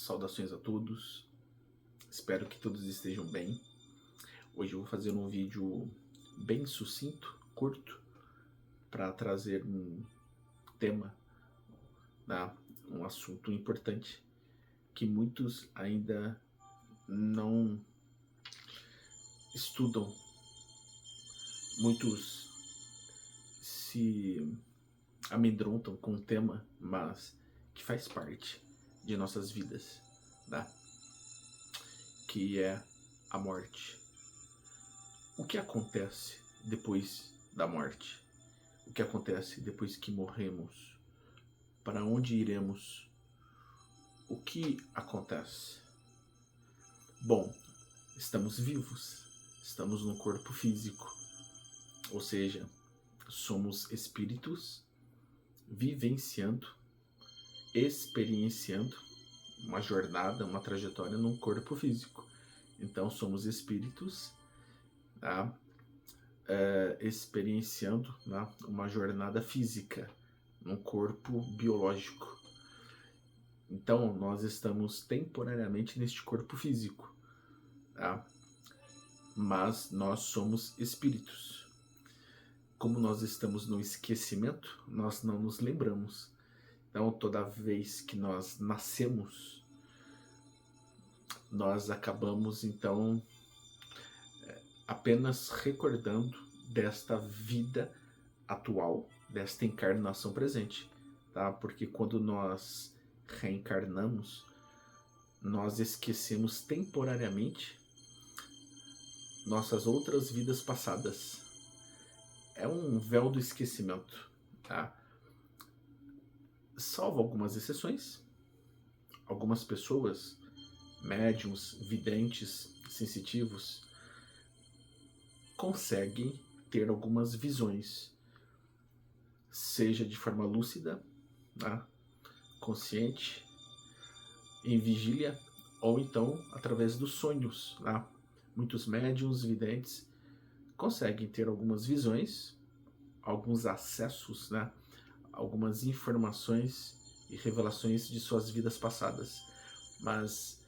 Saudações a todos, espero que todos estejam bem. Hoje eu vou fazer um vídeo bem sucinto, curto, para trazer um tema, né, um assunto importante que muitos ainda não estudam, muitos se amedrontam com o tema, mas que faz parte de nossas vidas, né? Que é a morte. O que acontece depois da morte? O que acontece depois que morremos? Para onde iremos? O que acontece? Bom, estamos vivos, estamos no corpo físico, ou seja, somos espíritos vivenciando, experienciando uma jornada, uma trajetória num corpo físico. Então somos espíritos, tá? Experienciando, né, uma jornada física num corpo biológico. Então nós estamos temporariamente neste corpo físico, tá? Mas nós somos espíritos. Como nós estamos no esquecimento, nós não nos lembramos. Então toda vez que nós nascemos, nós acabamos então apenas recordando desta vida atual, desta encarnação presente, tá? Porque quando nós reencarnamos, nós esquecemos temporariamente nossas outras vidas passadas. É um véu do esquecimento, tá? Salvo algumas exceções, algumas pessoas, médiums, videntes, sensitivos, conseguem ter algumas visões, seja de forma lúcida, né, consciente, em vigília, ou então através dos sonhos, né? Muitos médiuns, videntes, conseguem ter algumas visões, alguns acessos, né, algumas informações e revelações de suas vidas passadas. Mas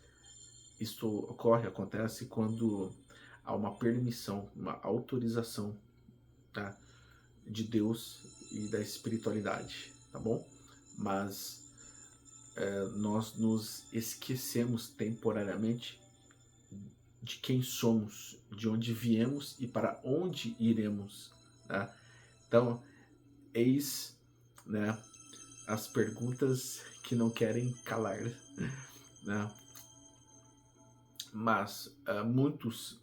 isto acontece quando há uma permissão, uma autorização, tá, de Deus e da espiritualidade, tá bom? Mas nós nos esquecemos temporariamente de quem somos, de onde viemos e para onde iremos, tá? Então, eis, né, as perguntas que não querem calar, né? Mas muitos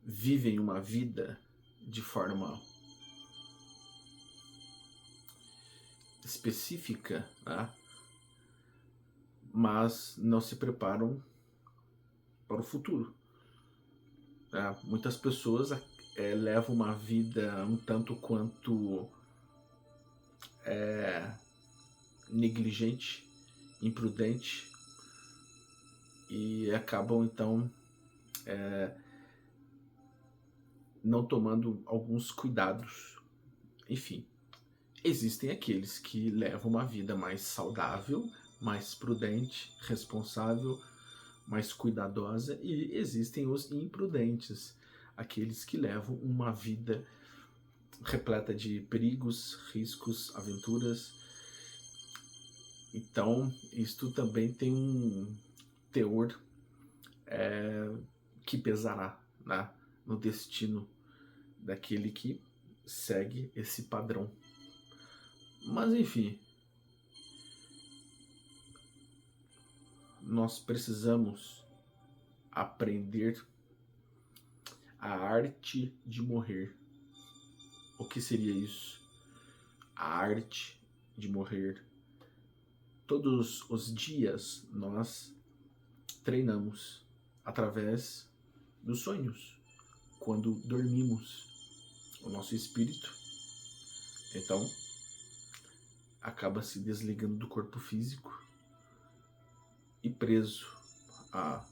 vivem uma vida de forma específica, né? Mas não se preparam para o futuro. Né? Muitas pessoas levam uma vida um tanto quanto negligente, imprudente, e acabam então não tomando alguns cuidados. Enfim, existem aqueles que levam uma vida mais saudável, mais prudente, responsável, mais cuidadosa, e existem os imprudentes, aqueles que levam uma vida repleta de perigos, riscos, aventuras. Então, isto também tem um teor que pesará, né, no destino daquele que segue esse padrão. Mas enfim, nós precisamos aprender a arte de morrer. O que seria isso? A arte de morrer. Todos os dias nós treinamos através dos sonhos. Quando dormimos, o nosso espírito então acaba se desligando do corpo físico e preso a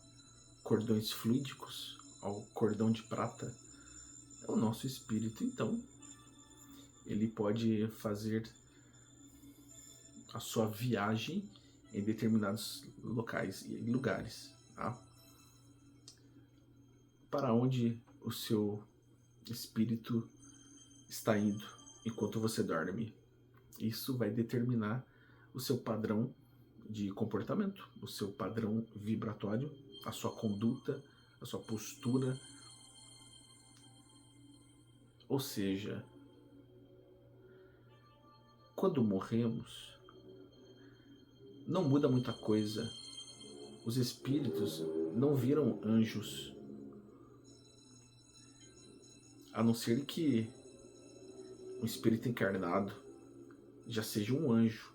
cordões fluídicos, ao cordão de prata, é o nosso espírito. Então ele pode fazer a sua viagem em determinados locais e lugares, tá? Para onde o seu espírito está indo enquanto você dorme. Isso vai determinar o seu padrão de comportamento, o seu padrão vibratório, a sua conduta, a sua postura. Ou seja, quando morremos, não muda muita coisa. Os espíritos não viram anjos, a não ser que um espírito encarnado já seja um anjo.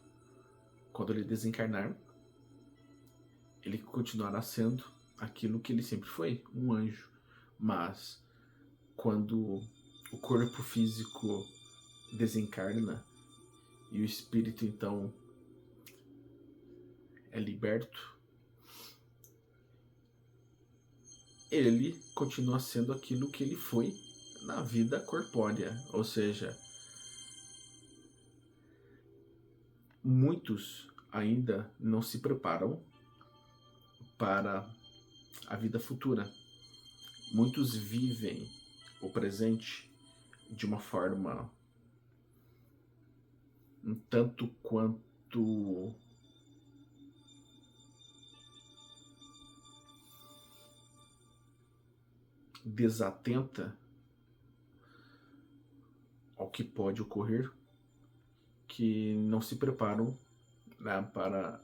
Quando ele desencarnar, ele continuará sendo aquilo que ele sempre foi, um anjo. Mas quando o corpo físico desencarna e o espírito então é liberto, ele continua sendo aquilo que ele foi na vida corpórea. Ou seja, muitos ainda não se preparam para a vida futura. Muitos vivem o presente de uma forma um tanto quanto desatenta ao que pode ocorrer, que não se preparam, né, para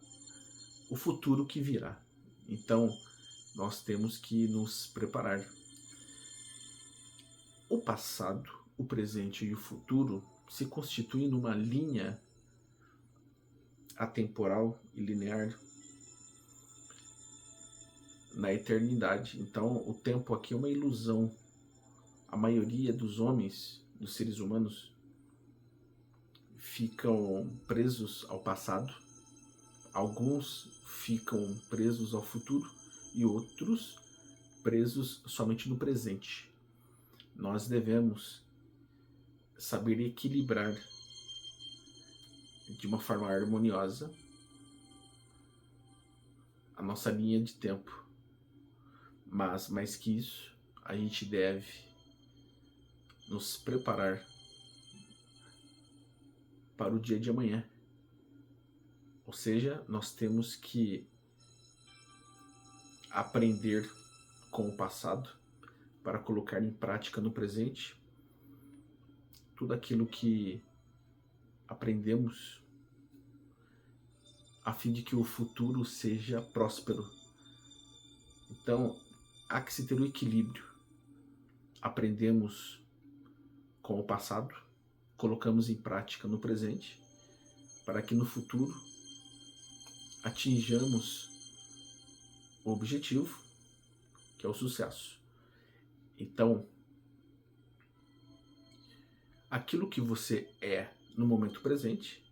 o futuro que virá. Então, nós temos que nos preparar. O passado, o presente e o futuro se constituem numa linha atemporal e linear na eternidade. Então, o tempo aqui é uma ilusão. A maioria dos homens, dos seres humanos, ficam presos ao passado. Alguns ficam presos ao futuro e outros presos somente no presente. Nós devemos saber equilibrar de uma forma harmoniosa a nossa linha de tempo. Mas, mais que isso, a gente deve nos preparar para o dia de amanhã. Ou seja, nós temos que aprender com o passado para colocar em prática no presente tudo aquilo que aprendemos, a fim de que o futuro seja próspero. Então, há que se ter o equilíbrio. Aprendemos com o passado, colocamos em prática no presente, para que no futuro atinjamos o objetivo, que é o sucesso. Então, aquilo que você é no momento presente,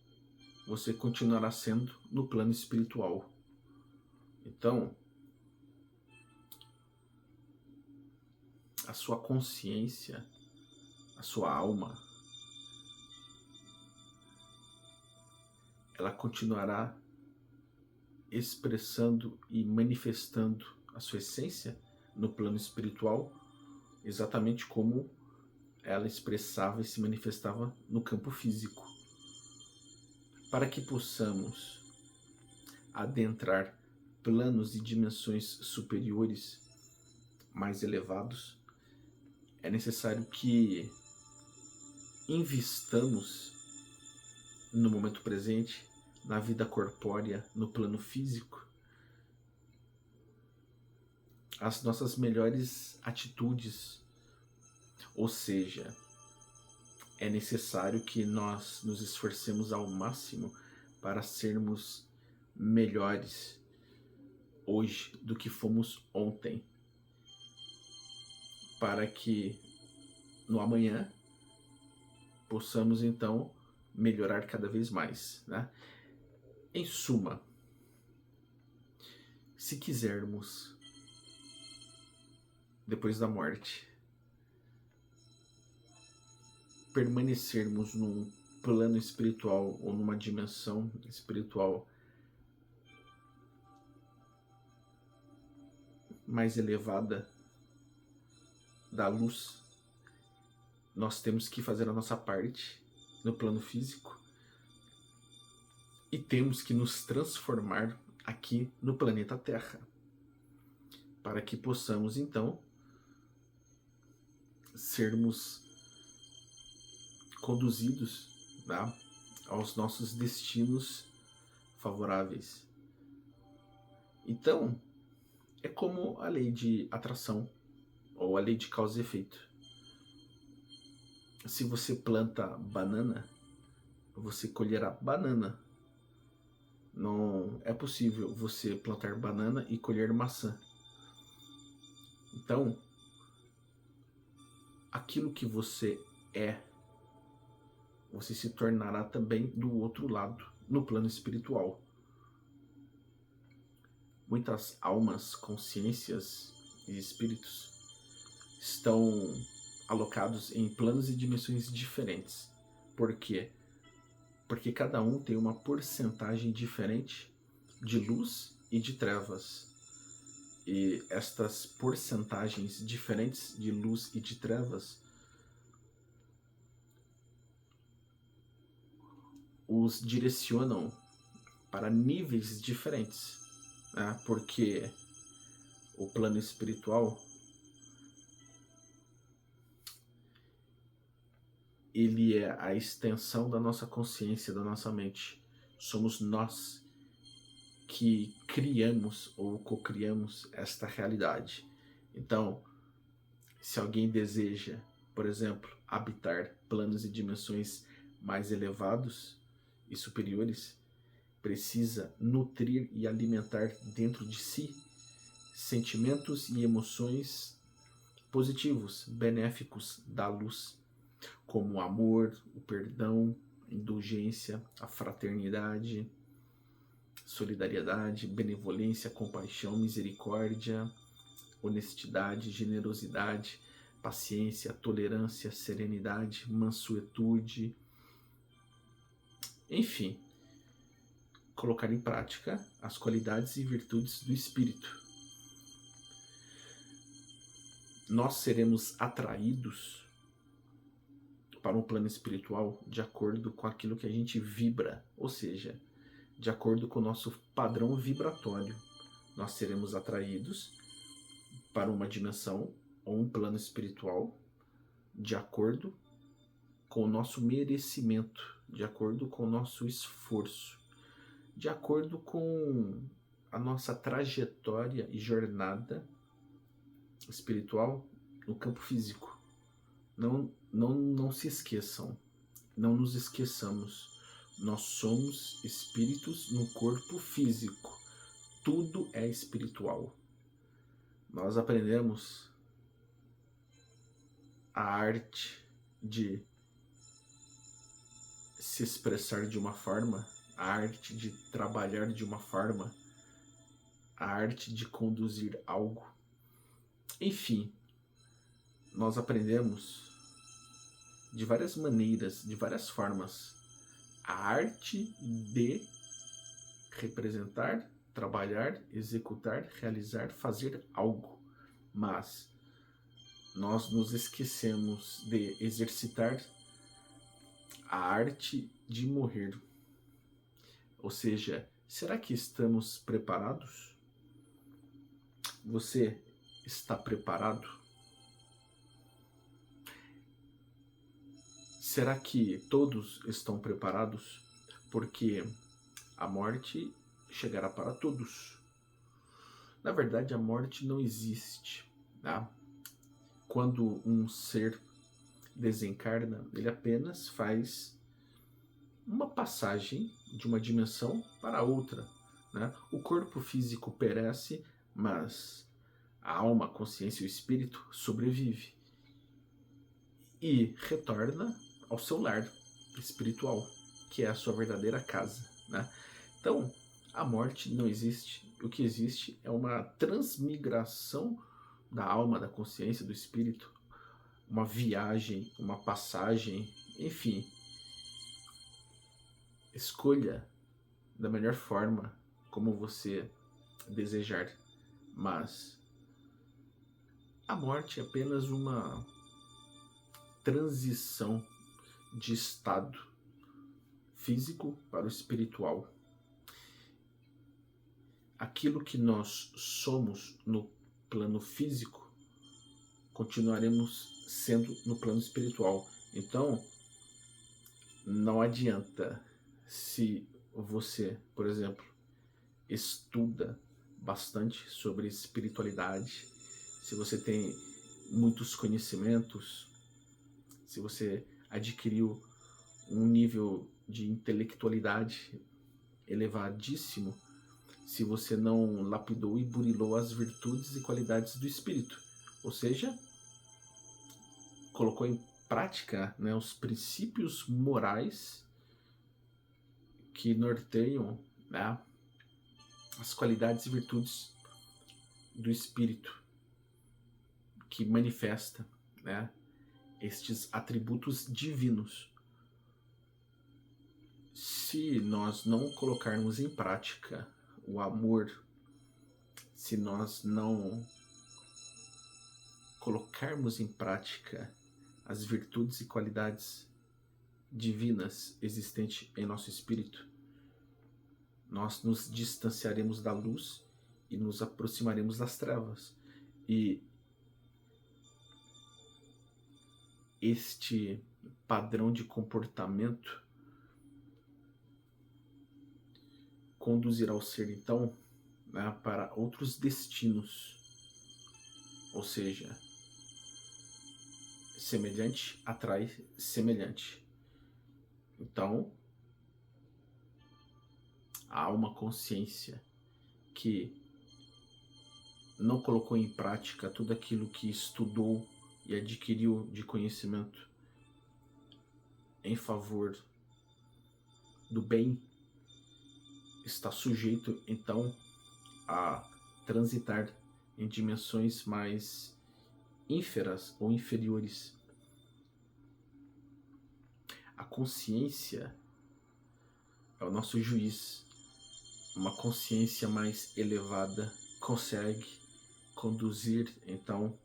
você continuará sendo no plano espiritual. Então, a sua consciência, a sua alma, ela continuará expressando e manifestando a sua essência no plano espiritual, exatamente como ela expressava e se manifestava no campo físico. Para que possamos adentrar planos e dimensões superiores, mais elevados, é necessário que investamos no momento presente, na vida corpórea, no plano físico, as nossas melhores atitudes. Ou seja, é necessário que nós nos esforcemos ao máximo para sermos melhores hoje do que fomos ontem, para que no amanhã possamos então melhorar cada vez mais, né? Em suma, se quisermos, depois da morte, permanecermos num plano espiritual ou numa dimensão espiritual mais elevada da luz, nós temos que fazer a nossa parte no plano físico e temos que nos transformar aqui no planeta Terra, para que possamos então sermos conduzidos, tá, aos nossos destinos favoráveis. Então, é como a lei de atração ou a lei de causa e efeito. Se você planta banana, você colherá banana. Não é possível você plantar banana e colher maçã. Então, aquilo que você é, você se tornará também do outro lado, no plano espiritual. Muitas almas, consciências e espíritos estão alocados em planos e dimensões diferentes. Por quê? Porque cada um tem uma porcentagem diferente de luz e de trevas. E estas porcentagens diferentes de luz e de trevas os direcionam para níveis diferentes, né? Porque o plano espiritual ele é a extensão da nossa consciência, da nossa mente. Somos nós que criamos ou co-criamos esta realidade. Então, se alguém deseja, por exemplo, habitar planos e dimensões mais elevados e superiores, precisa nutrir e alimentar dentro de si sentimentos e emoções positivos, benéficos da luz, como o amor, o perdão, a indulgência, a fraternidade, solidariedade, benevolência, compaixão, misericórdia, honestidade, generosidade, paciência, tolerância, serenidade, mansuetude, enfim, colocar em prática as qualidades e virtudes do espírito. Nós seremos atraídos para um plano espiritual de acordo com aquilo que a gente vibra, ou seja, de acordo com o nosso padrão vibratório. Nós seremos atraídos para uma dimensão ou um plano espiritual de acordo com o nosso merecimento, de acordo com o nosso esforço, de acordo com a nossa trajetória e jornada espiritual no campo físico. Não se esqueçam, não nos esqueçamos. Nós somos espíritos no corpo físico. Tudo é espiritual. Nós aprendemos a arte de se expressar de uma forma, a arte de trabalhar de uma forma, a arte de conduzir algo. Enfim, nós aprendemos de várias maneiras, de várias formas, a arte de representar, trabalhar, executar, realizar, fazer algo. Mas nós nos esquecemos de exercitar a arte de morrer. Ou seja, será que estamos preparados? Você está preparado? Será que todos estão preparados? Porque a morte chegará para todos. Na verdade, a morte não existe, tá? Quando um ser desencarna, ele apenas faz uma passagem de uma dimensão para outra, né? O corpo físico perece, mas a alma, a consciência e o espírito sobrevive e retorna ao seu lar espiritual, que é a sua verdadeira casa, né? Então, a morte não existe. O que existe é uma transmigração da alma, da consciência, do espírito, uma viagem, uma passagem, enfim. Escolha da melhor forma como você desejar, mas A morte é apenas uma transição de estado físico para o espiritual. Aquilo que nós somos no plano físico, continuaremos sendo no plano espiritual. Então, não adianta se você, por exemplo, estuda bastante sobre espiritualidade, se você tem muitos conhecimentos, se você adquiriu um nível de intelectualidade elevadíssimo, se você não lapidou e burilou as virtudes e qualidades do espírito, ou seja, colocou em prática, né, os princípios morais que norteiam, né, as qualidades e virtudes do espírito, que manifesta, né, estes atributos divinos. Se nós não colocarmos em prática o amor, se nós não colocarmos em prática as virtudes e qualidades divinas existentes em nosso espírito, nós nos distanciaremos da luz e nos aproximaremos das trevas. E este padrão de comportamento conduzirá o ser, então, né, para outros destinos, ou seja, semelhante atrai semelhante. Então, há uma consciência que não colocou em prática tudo aquilo que estudou e adquiriu de conhecimento em favor do bem, está sujeito então a transitar em dimensões mais ínferas ou inferiores. A consciência é o nosso juiz. Uma consciência mais elevada consegue conduzir então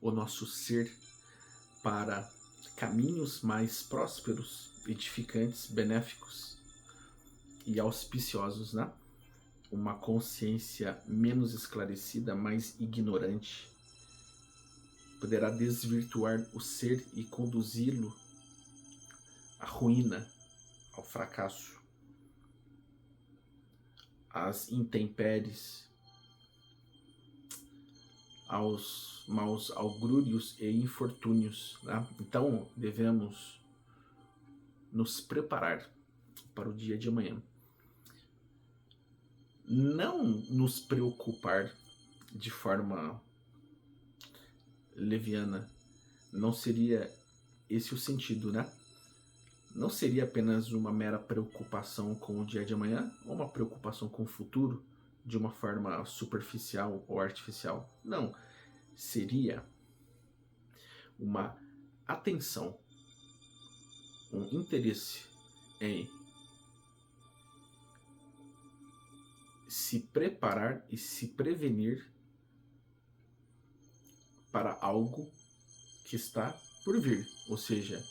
o nosso ser para caminhos mais prósperos, edificantes, benéficos e auspiciosos, né? Uma consciência menos esclarecida, mais ignorante, poderá desvirtuar o ser e conduzi-lo à ruína, ao fracasso, às intempéries, aos maus augúrios e infortúnios, né? Então devemos nos preparar para o dia de amanhã. Não nos preocupar de forma leviana, não seria esse o sentido, né? Não seria apenas uma mera preocupação com o dia de amanhã, ou uma preocupação com o futuro de uma forma superficial ou artificial. Não, seria uma atenção, um interesse em se preparar e se prevenir para algo que está por vir, ou seja,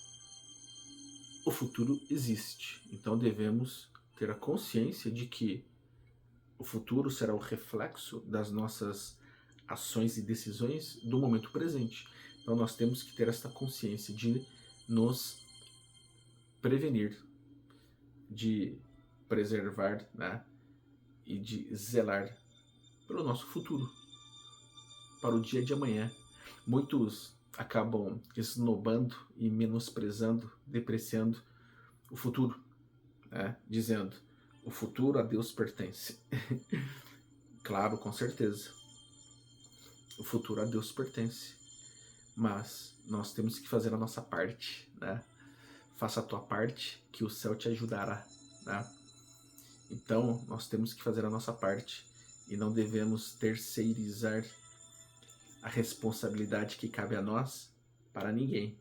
o futuro existe. Então devemos ter a consciência de que o futuro será o reflexo das nossas ações e decisões do momento presente. Então nós temos que ter esta consciência de nos prevenir, de preservar, né, e de zelar pelo nosso futuro, para o dia de amanhã. Muitos acabam esnobando e menosprezando, depreciando o futuro, né? Dizendo, o futuro a Deus pertence. Claro, com certeza, o futuro a Deus pertence, mas nós temos que fazer a nossa parte, né? Faça a tua parte que o céu te ajudará, né? Então nós temos que fazer a nossa parte e não devemos terceirizar a responsabilidade que cabe a nós para ninguém,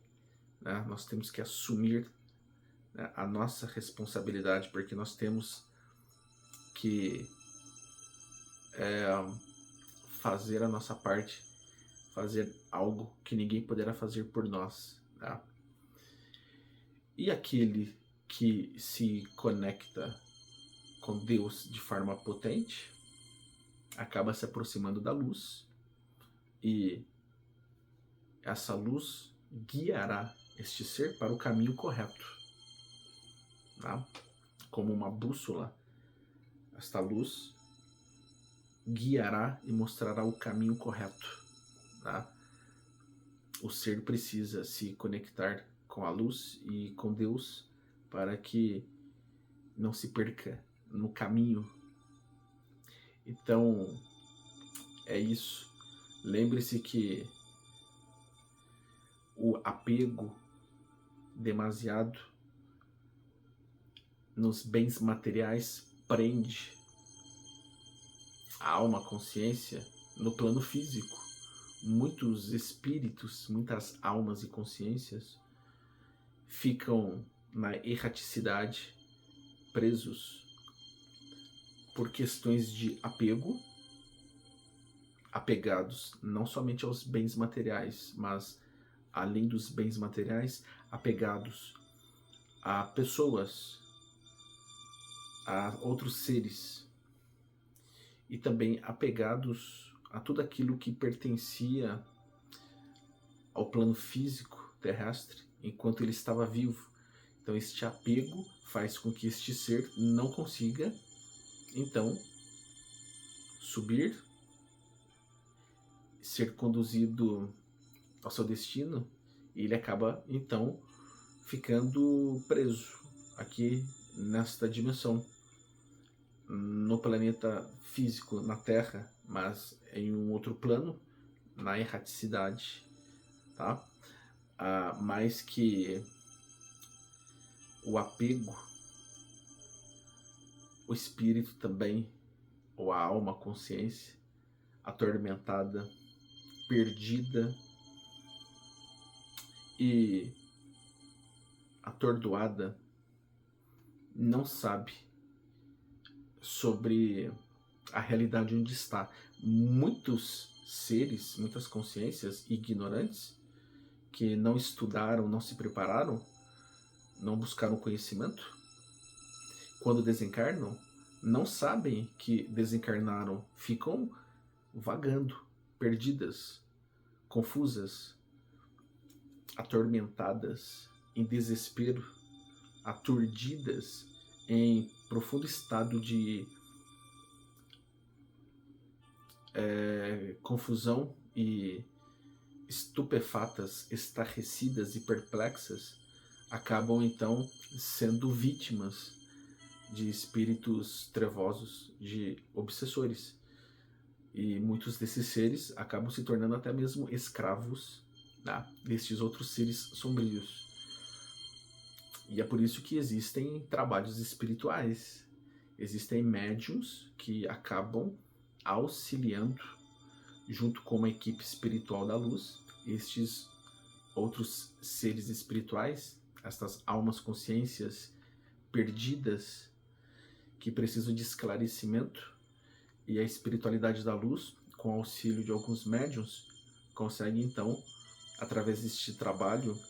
né? Nós temos que assumir, né, a nossa responsabilidade, porque nós temos que fazer a nossa parte, fazer algo que ninguém poderá fazer por nós, tá? E aquele que se conecta com Deus de forma potente acaba se aproximando da luz, e essa luz guiará este ser para o caminho correto, tá? Como uma bússola, esta luz guiará e mostrará o caminho correto, tá? O ser precisa se conectar com a luz e com Deus para que não se perca no caminho. Então, é isso. Lembre-se que o apego demasiado nos bens materiais prende a alma, a consciência no plano físico. Muitos espíritos, muitas almas e consciências ficam na erraticidade, presos por questões de apego, apegados não somente aos bens materiais, mas além dos bens materiais, apegados a pessoas, a outros seres, e também apegados a tudo aquilo que pertencia ao plano físico terrestre enquanto ele estava vivo. Então este apego faz com que este ser não consiga, então, subir, ser conduzido ao seu destino, e ele acaba, então, ficando preso aqui nesta dimensão, no planeta físico, na Terra, mas em um outro plano, na erraticidade, tá? Mais que o apego, o espírito também, ou a alma, a consciência, atormentada, perdida e atordoada, não sabe sobre a realidade onde está. Muitos seres, muitas consciências ignorantes, que não estudaram, não se prepararam, não buscaram conhecimento, quando desencarnam, não sabem que desencarnaram, ficam vagando, perdidas, confusas, atormentadas, em desespero, aturdidas, em profundo estado de confusão e estupefatas, estarrecidas e perplexas, acabam então sendo vítimas de espíritos trevosos, de obsessores. E muitos desses seres acabam se tornando até mesmo escravos, tá, destes outros seres sombrios. E é por isso que existem trabalhos espirituais, existem médiuns que acabam auxiliando, junto com uma equipe espiritual da luz, estes outros seres espirituais, estas almas, consciências perdidas, que precisam de esclarecimento, e a espiritualidade da luz, com o auxílio de alguns médiuns, consegue então, através deste trabalho,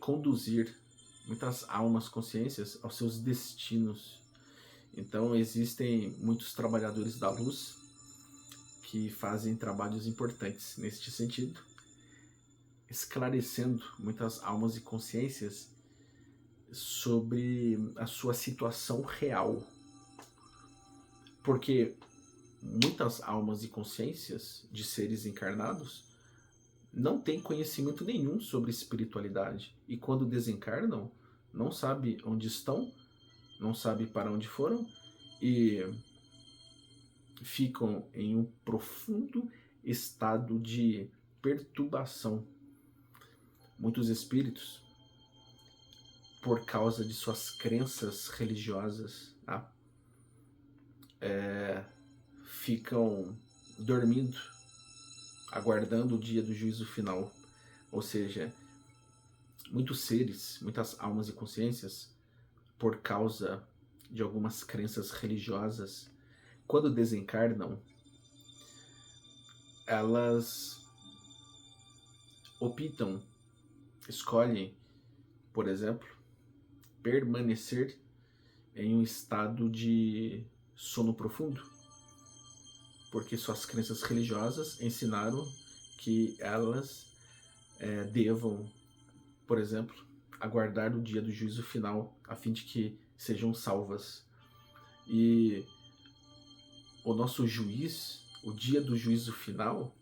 conduzir muitas almas, consciências aos seus destinos. Então existem muitos trabalhadores da luz que fazem trabalhos importantes neste sentido, esclarecendo muitas almas e consciências sobre a sua situação real. Porque muitas almas e consciências de seres encarnados não têm conhecimento nenhum sobre espiritualidade, e quando desencarnam, não sabem onde estão, não sabem para onde foram, e ficam em um profundo estado de perturbação. Muitos espíritos, por causa de suas crenças religiosas, tá, ficam dormindo, aguardando o dia do juízo final. Ou seja, muitos seres, muitas almas e consciências, por causa de algumas crenças religiosas, quando desencarnam, elas optam, escolhem, por exemplo, permanecer em um estado de sono profundo, porque suas crenças religiosas ensinaram que elas devam, por exemplo, aguardar o dia do juízo final, a fim de que sejam salvas. E o nosso juiz, o dia do juízo final,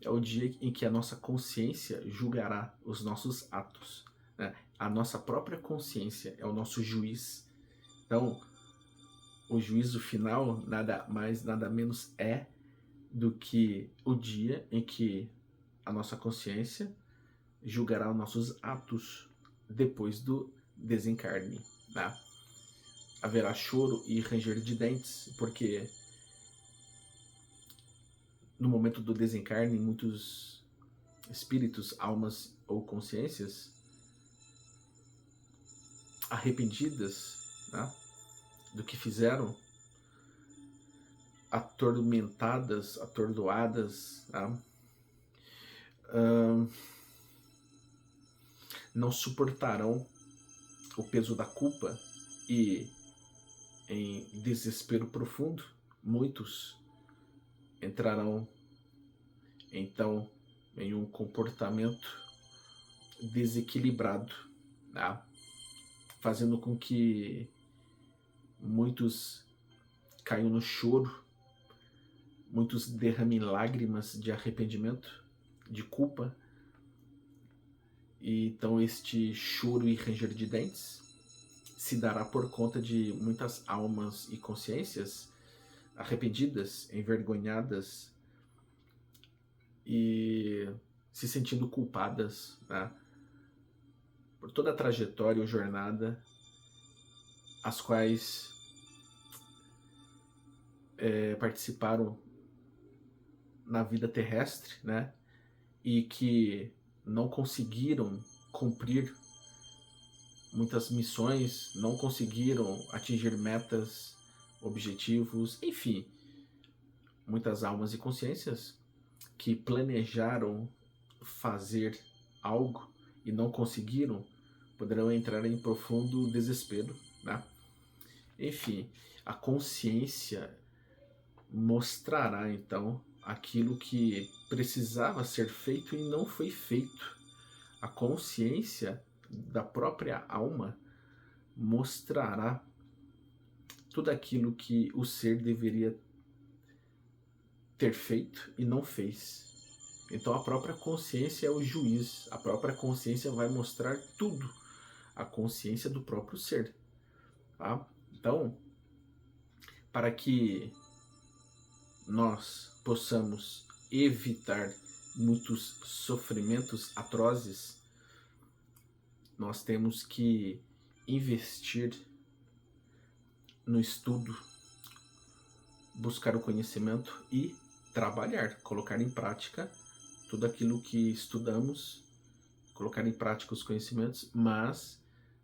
é o dia em que a nossa consciência julgará os nossos atos, né? A nossa própria consciência é o nosso juiz. Então, o juízo final nada mais, nada menos é do que o dia em que a nossa consciência julgará os nossos atos depois do desencarne, né? Haverá choro e ranger de dentes, porque no momento do desencarne, muitos espíritos, almas ou consciências arrependidas, né, do que fizeram, atormentadas, atordoadas, né, não suportarão o peso da culpa e, em desespero profundo, muitos entrarão então em um comportamento desequilibrado, né, fazendo com que muitos caiam no choro, muitos derramem lágrimas de arrependimento, de culpa. E então este choro e ranger de dentes se dará por conta de muitas almas e consciências arrependidas, envergonhadas e se sentindo culpadas, né, por toda a trajetória ou jornada as quais participaram na vida terrestre, né, e que não conseguiram cumprir muitas missões, não conseguiram atingir metas, objetivos, enfim, muitas almas e consciências que planejaram fazer algo e não conseguiram, poderão entrar em profundo desespero, né? Enfim, a consciência mostrará então aquilo que precisava ser feito e não foi feito. A consciência da própria alma mostrará tudo aquilo que o ser deveria ter feito e não fez. Então a própria consciência é o juiz, a própria consciência vai mostrar tudo, a consciência do próprio ser, tá? Então, para que nós possamos evitar muitos sofrimentos atrozes, nós temos que investir no estudo, buscar o conhecimento e trabalhar, colocar em prática tudo aquilo que estudamos, colocar em prática os conhecimentos, mas,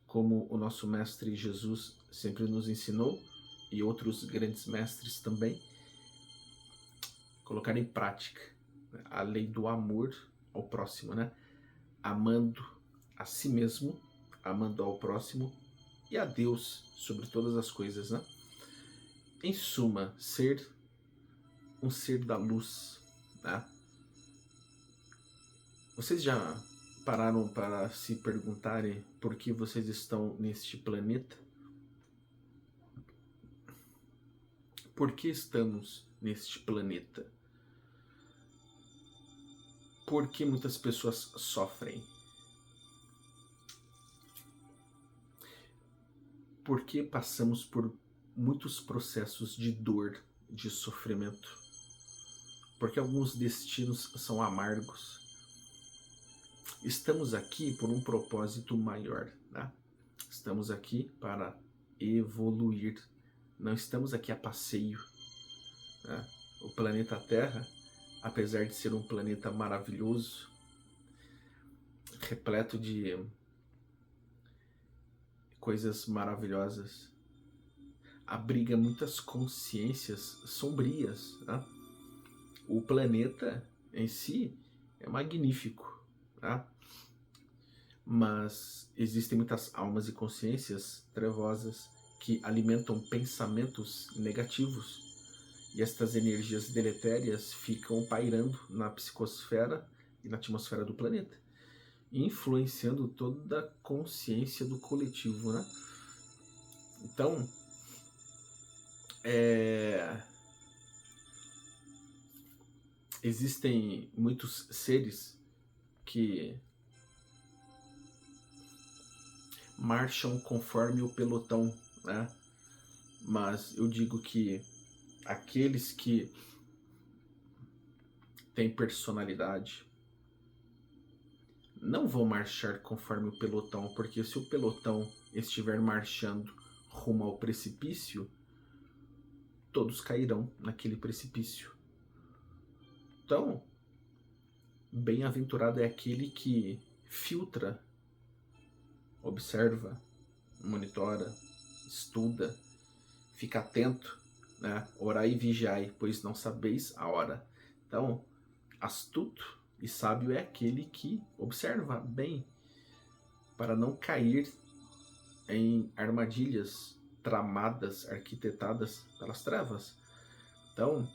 como o nosso mestre Jesus sempre nos ensinou, e outros grandes mestres também, colocar em prática a lei do amor ao próximo, né? Amando a si mesmo, amando ao próximo e a Deus sobre todas as coisas, né? Em suma, ser um ser da luz, né? Vocês já pararam para se perguntarem por que vocês estão neste planeta? Por que estamos neste planeta? Por que muitas pessoas sofrem? Por que passamos por muitos processos de dor, de sofrimento? Porque alguns destinos são amargos. Estamos aqui por um propósito maior, né? Estamos aqui para evoluir. Não estamos aqui a passeio, né? O planeta Terra, apesar de ser um planeta maravilhoso, repleto de coisas maravilhosas, abriga muitas consciências sombrias, né? O planeta em si é magnífico, tá? Mas existem muitas almas e consciências trevosas que alimentam pensamentos negativos, e estas energias deletérias ficam pairando na psicosfera e na atmosfera do planeta, influenciando toda a consciência do coletivo, né? Então, existem muitos seres que marcham conforme o pelotão, né? Mas eu digo que aqueles que têm personalidade não vão marchar conforme o pelotão, porque se o pelotão estiver marchando rumo ao precipício, todos cairão naquele precipício. Então, bem-aventurado é aquele que filtra, observa, monitora, estuda, fica atento, né? Orai e vigiai, pois não sabeis a hora. Então, astuto e sábio é aquele que observa bem, para não cair em armadilhas tramadas, arquitetadas pelas trevas. Então,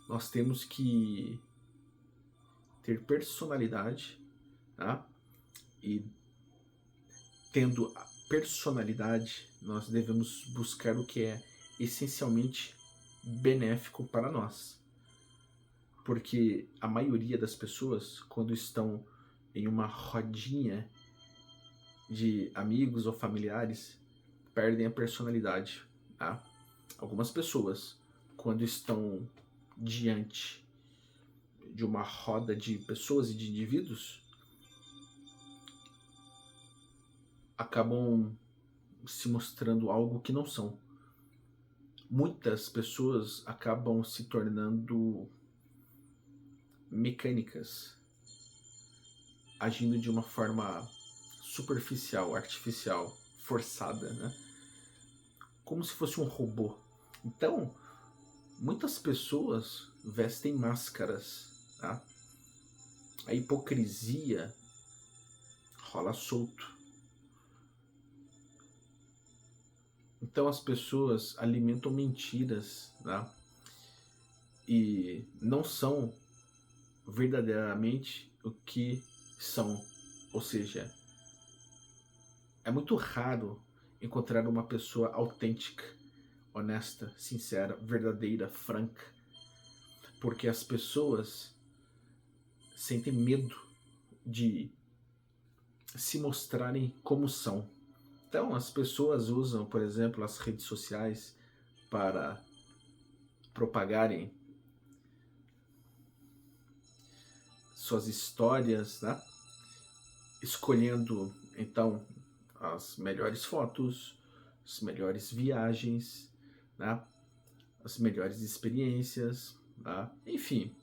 nós temos que ter personalidade, tá? E tendo a personalidade, nós devemos buscar o que é essencialmente benéfico para nós. Porque a maioria das pessoas, quando estão em uma rodinha de amigos ou familiares, perdem a personalidade, tá? Algumas pessoas, quando estão diante de uma roda de pessoas e de indivíduos, acabam se mostrando algo que não são. Muitas pessoas acabam se tornando mecânicas, agindo de uma forma superficial, artificial, forçada, né? Como se fosse um robô. Então, muitas pessoas vestem máscaras, tá? A hipocrisia rola solto. Então as pessoas alimentam mentiras, tá? E não são verdadeiramente o que são. Ou seja, é muito raro encontrar uma pessoa autêntica, honesta, sincera, verdadeira, franca, porque as pessoas sentem medo de se mostrarem como são. Então as pessoas usam, por exemplo, as redes sociais para propagarem suas histórias, né? Escolhendo então as melhores fotos, as melhores viagens, né? As melhores experiências, né? Enfim,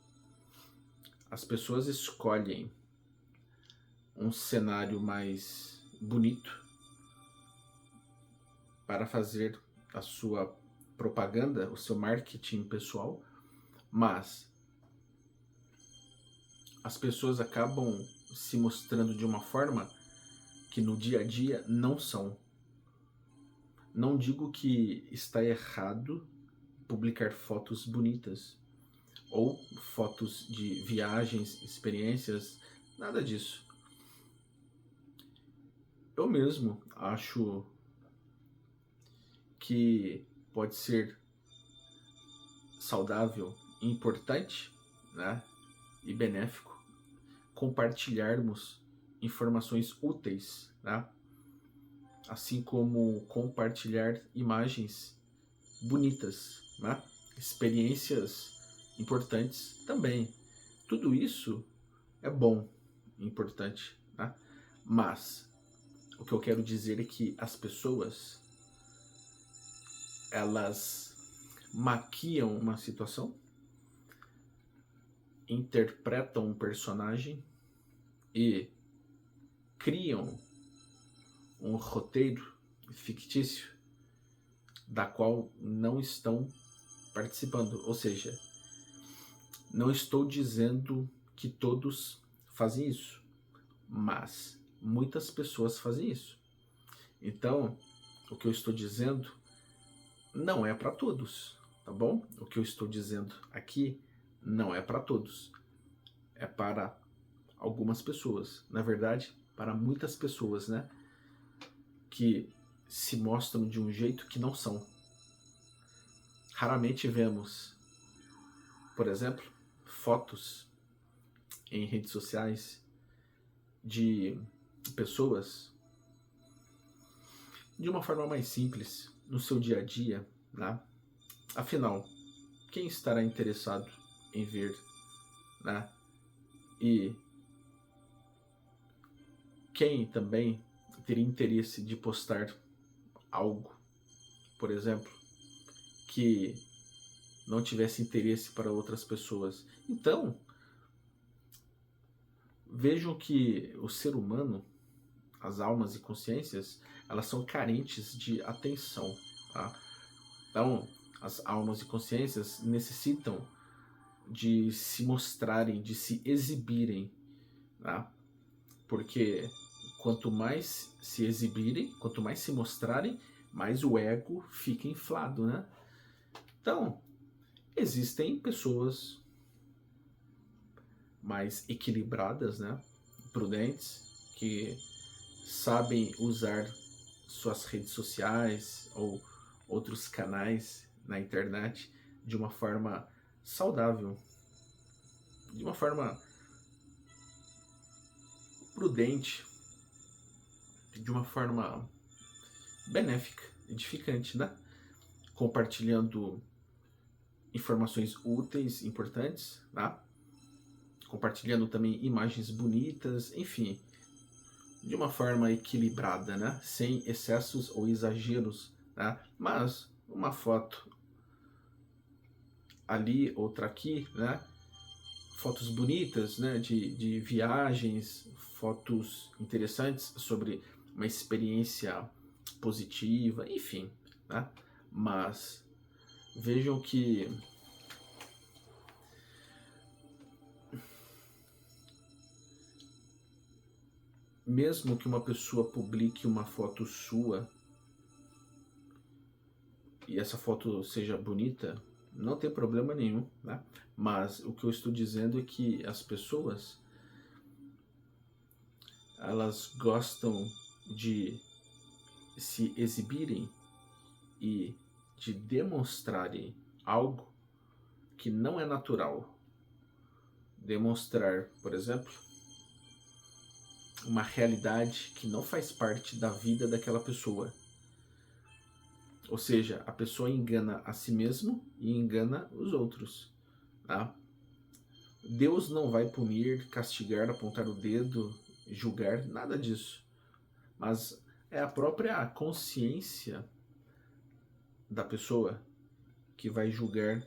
as pessoas escolhem um cenário mais bonito para fazer a sua propaganda, o seu marketing pessoal, mas as pessoas acabam se mostrando de uma forma que no dia a dia não são. Não digo que está errado publicar fotos bonitas ou fotos de viagens, experiências, nada disso. Eu mesmo acho que pode ser saudável, importante, né, e benéfico compartilharmos informações úteis, né, assim como compartilhar imagens bonitas, né, experiências importantes também. Tudo isso é bom, importante, né? Mas o que eu quero dizer é que as pessoas, elas maquiam uma situação, interpretam um personagem e criam um roteiro fictício da qual não estão participando. Ou seja, não estou dizendo que todos fazem isso, mas muitas pessoas fazem isso. Então, o que eu estou dizendo não é para todos, tá bom? O que eu estou dizendo aqui não é para todos. É para algumas pessoas. Na verdade, para muitas pessoas, né? Que se mostram de um jeito que não são. Raramente vemos, por exemplo, fotos em redes sociais de pessoas de uma forma mais simples, no seu dia a dia, né? Afinal, quem estará interessado em ver, né? E quem também teria interesse de postar algo, por exemplo, que não tivesse interesse para outras pessoas. Então, vejam que o ser humano, as almas e consciências, elas são carentes de atenção, tá? Então, as almas e consciências necessitam de se mostrarem, de se exibirem, tá? Porque quanto mais se exibirem, quanto mais se mostrarem, mais o ego fica inflado, né? Então, existem pessoas mais equilibradas, né? Prudentes, que sabem usar suas redes sociais ou outros canais na internet de uma forma saudável, de uma forma prudente, de uma forma benéfica, edificante, né? Compartilhando informações úteis, importantes, tá? Compartilhando também imagens bonitas, enfim, de uma forma equilibrada, né? Sem excessos ou exageros, né? Mas uma foto ali, outra aqui, né? Fotos bonitas, né? De viagens, fotos interessantes sobre uma experiência positiva, enfim, né? Mas vejam que mesmo que uma pessoa publique uma foto sua e essa foto seja bonita, não tem problema nenhum, né? Mas o que eu estou dizendo é que as pessoas, elas gostam de se exibirem e de demonstrarem algo que não é natural. Demonstrar, por exemplo, uma realidade que não faz parte da vida daquela pessoa. Ou seja, a pessoa engana a si mesmo e engana os outros, tá? Deus não vai punir, castigar, apontar o dedo, julgar, nada disso. Mas é a própria consciência da pessoa que vai julgar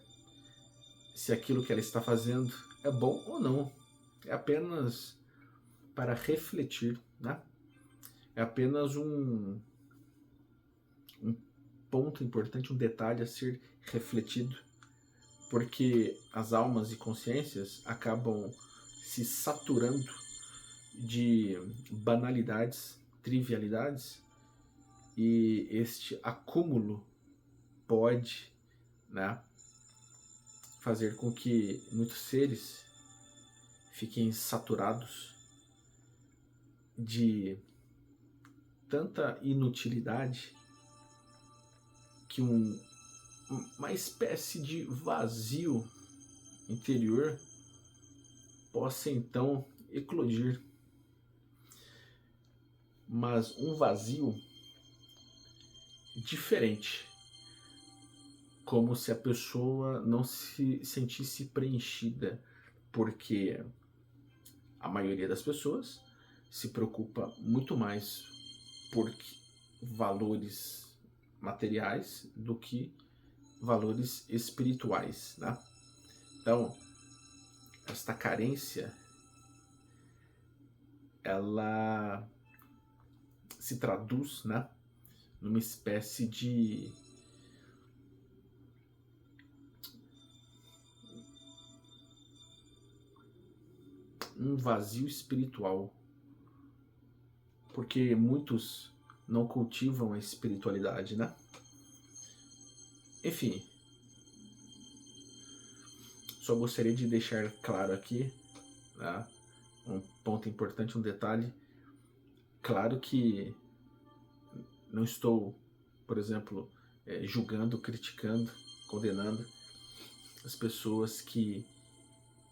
se aquilo que ela está fazendo é bom ou não. É apenas para refletir, né? É apenas um ponto importante, um detalhe a ser refletido, porque as almas e consciências acabam se saturando de banalidades, trivialidades, e este acúmulo pode, né, fazer com que muitos seres fiquem saturados de tanta inutilidade que uma espécie de vazio interior possa então eclodir. Mas um vazio diferente, como se a pessoa não se sentisse preenchida, porque a maioria das pessoas se preocupa muito mais por valores materiais do que valores espirituais, né? Então, esta carência, ela se traduz, né, numa espécie de um vazio espiritual, porque muitos não cultivam a espiritualidade, né? Enfim, só gostaria de deixar claro aqui, né, um ponto importante, um detalhe. Claro que não estou, por exemplo, julgando, criticando, condenando as pessoas que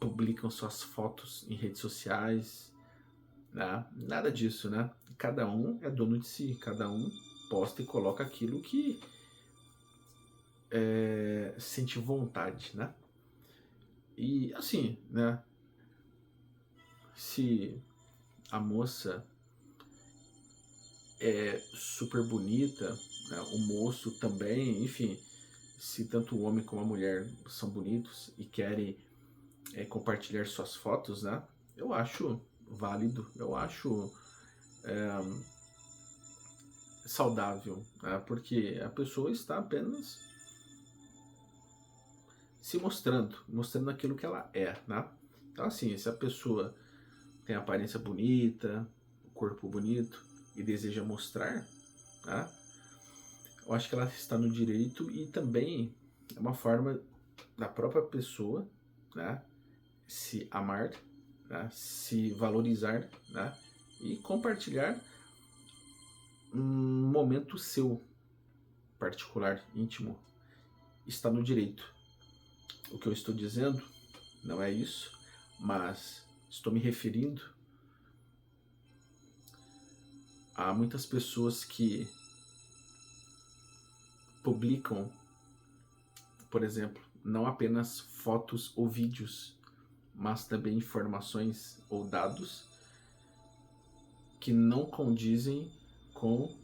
publicam suas fotos em redes sociais, né? Nada disso, né? Cada um é dono de si, cada um posta e coloca aquilo que sente vontade, né? E assim, né? Se a moça é super bonita, né? O moço também, enfim, se tanto o homem como a mulher são bonitos e querem compartilhar suas fotos, né? Eu acho válido, eu acho saudável, né? Porque a pessoa está apenas se mostrando aquilo que ela é, né? Então assim, se a pessoa tem a aparência bonita, o corpo bonito e deseja mostrar, né? Eu acho que ela está no direito e também é uma forma da própria pessoa, né? Se amar, né? Se valorizar, né? E compartilhar um momento seu particular, íntimo. Está no direito. O que eu estou dizendo não é isso, mas estou me referindo a muitas pessoas que publicam, por exemplo, não apenas fotos ou vídeos, mas também informações ou dados que não condizem com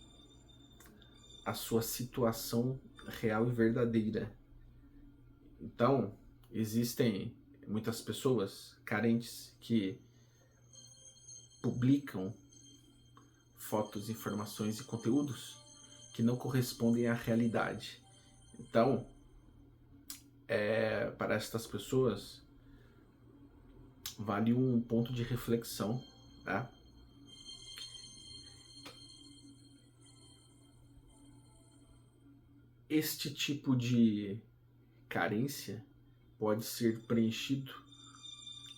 a sua situação real e verdadeira. Então, existem muitas pessoas carentes que publicam fotos, informações e conteúdos que não correspondem à realidade. Então, para estas pessoas, vale um ponto de reflexão, tá? Este tipo de carência pode ser preenchido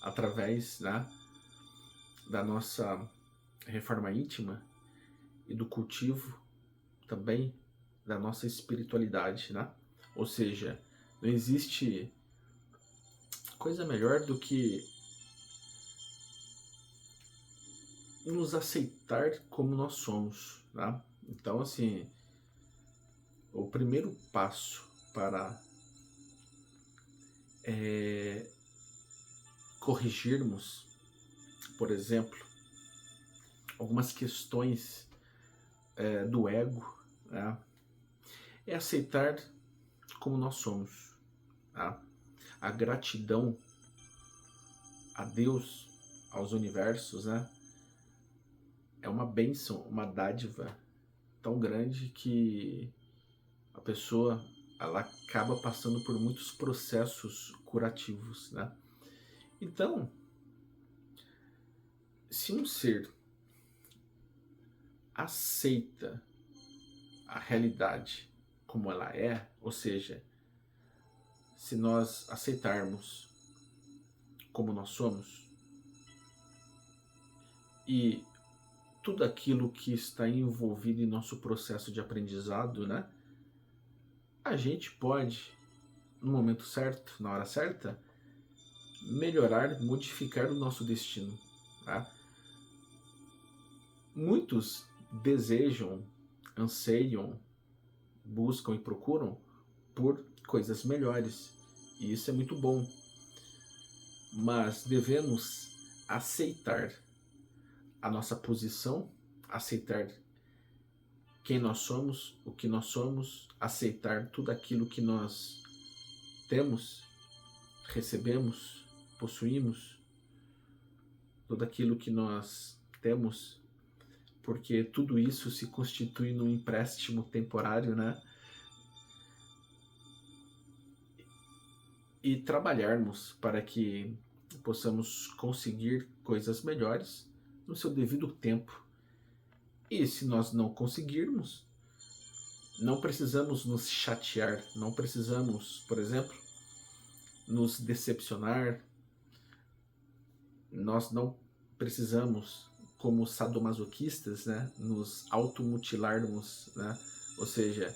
através, né, da nossa reforma íntima e do cultivo também da nossa espiritualidade, né? Ou seja, não existe coisa melhor do que nos aceitar como nós somos, né? Então, assim, o primeiro passo para corrigirmos, por exemplo, algumas questões do ego, né, é aceitar como nós somos. Tá? A gratidão a Deus, aos universos, né, é uma bênção, uma dádiva tão grande que a pessoa ela acaba passando por muitos processos curativos, né? Então, se um ser aceita a realidade como ela é, ou seja, se nós aceitarmos como nós somos e tudo aquilo que está envolvido em nosso processo de aprendizado, né? A gente pode, no momento certo, na hora certa, melhorar, modificar o nosso destino. Tá? Muitos desejam, anseiam, buscam e procuram por coisas melhores. E isso é muito bom. Mas devemos aceitar a nossa posição, aceitar quem nós somos, o que nós somos, aceitar tudo aquilo que nós temos, recebemos, possuímos, tudo aquilo que nós temos, porque tudo isso se constitui num empréstimo temporário, né? E trabalharmos para que possamos conseguir coisas melhores no seu devido tempo. E se nós não conseguirmos, não precisamos nos chatear, não precisamos, por exemplo, nos decepcionar. Nós não precisamos, como sadomasoquistas, né, nos automutilarmos, né? Ou seja,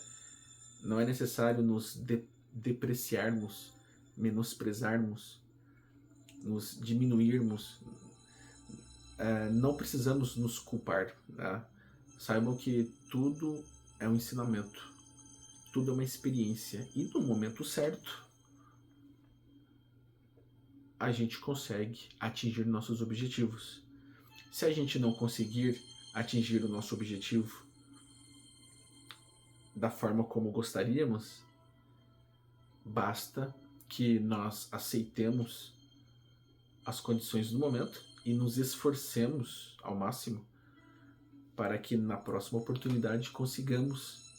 não é necessário nos depreciarmos, menosprezarmos, nos diminuirmos. Não precisamos nos culpar, né? Saibam que tudo é um ensinamento, tudo é uma experiência, e no momento certo a gente consegue atingir nossos objetivos. Se a gente não conseguir atingir o nosso objetivo da forma como gostaríamos, basta que nós aceitemos as condições do momento e nos esforcemos ao máximo para que na próxima oportunidade consigamos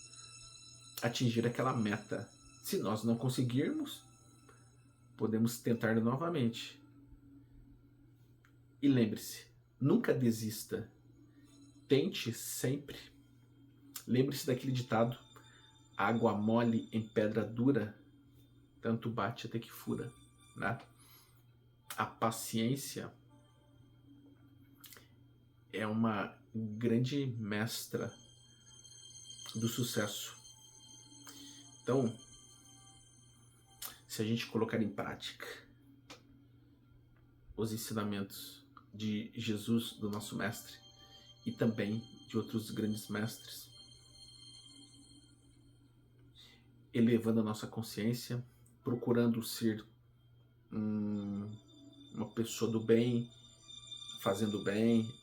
atingir aquela meta. Se nós não conseguirmos, podemos tentar novamente. E lembre-se, nunca desista. Tente sempre. Lembre-se daquele ditado: água mole em pedra dura, tanto bate até que fura, né? A paciência é uma grande mestra do sucesso. Então, se a gente colocar em prática os ensinamentos de Jesus, do nosso mestre, e também de outros grandes mestres, elevando a nossa consciência, procurando ser uma pessoa do bem, fazendo bem,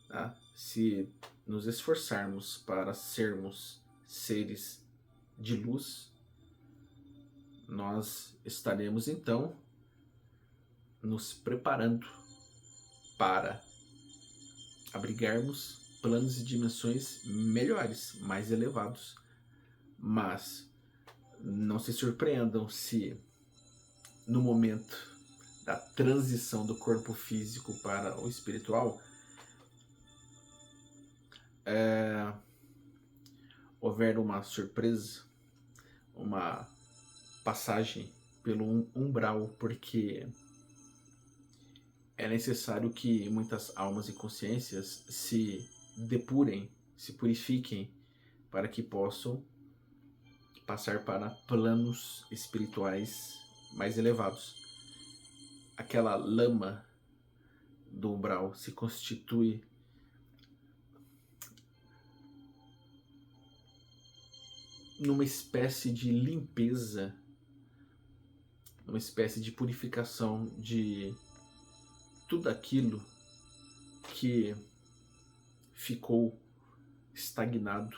tá? Se nos esforçarmos para sermos seres de luz, nós estaremos então nos preparando para abrigarmos planos e dimensões melhores, mais elevados. Mas não se surpreendam se no momento da transição do corpo físico para o espiritual houver uma surpresa, uma passagem pelo umbral, porque é necessário que muitas almas e consciências se depurem, se purifiquem, para que possam passar para planos espirituais mais elevados. Aquela lama do umbral se constitui numa espécie de limpeza, numa espécie de purificação de tudo aquilo que ficou estagnado,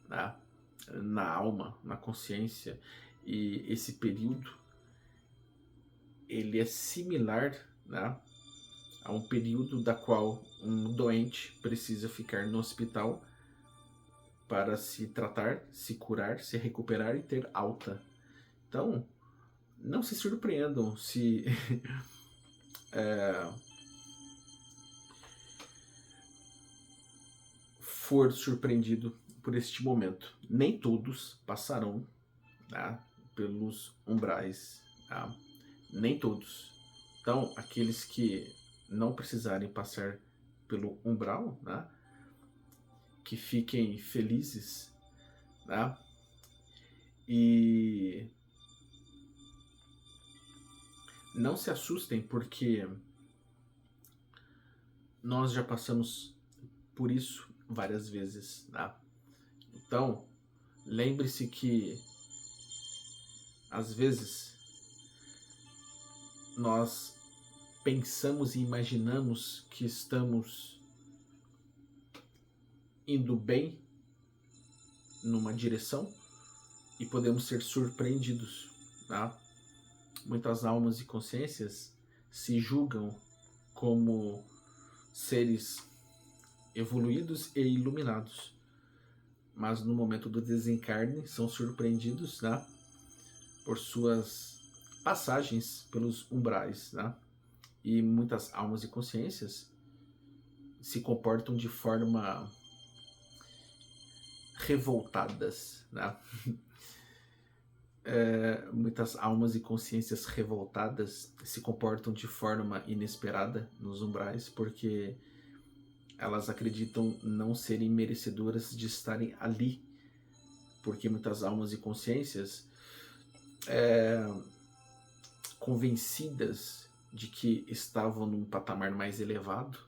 né, na alma, na consciência. E esse período ele é similar, né, a um período da qual um doente precisa ficar no hospital para se tratar, se curar, se recuperar e ter alta. Então, não se surpreendam se for surpreendido por este momento. Nem todos passarão, tá, pelos umbrais, tá? Nem todos. Então, aqueles que não precisarem passar pelo umbral, né, que fiquem felizes, né? E não se assustem, porque nós já passamos por isso várias vezes, né? Então, lembre-se que às vezes nós pensamos e imaginamos que estamos indo bem numa direção e podemos ser surpreendidos, tá? Muitas almas e consciências se julgam como seres evoluídos e iluminados, mas no momento do desencarne são surpreendidos, né, por suas passagens pelos umbrais, né? E muitas almas e consciências se comportam de forma revoltadas, né? Muitas almas e consciências revoltadas se comportam de forma inesperada nos umbrais, porque elas acreditam não serem merecedoras de estarem ali, porque muitas almas e consciências convencidas de que estavam num patamar mais elevado,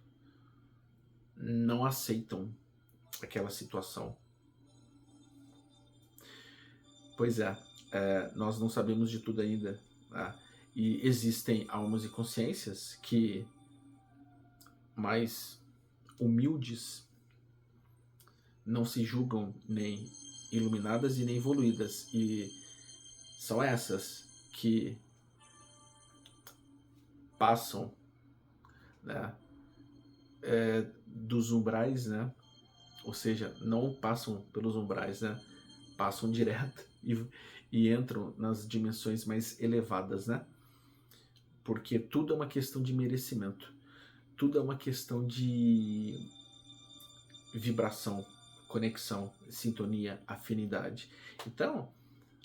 não aceitam aquela situação. Pois é, nós não sabemos de tudo ainda, né? E existem almas e consciências que mais humildes não se julgam nem iluminadas e nem evoluídas, e são essas que passam, né, dos umbrais, né? Ou seja, não passam pelos umbrais, né? Passam direto e entram nas dimensões mais elevadas, né? Porque tudo é uma questão de merecimento, tudo é uma questão de vibração, conexão, sintonia, afinidade. Então,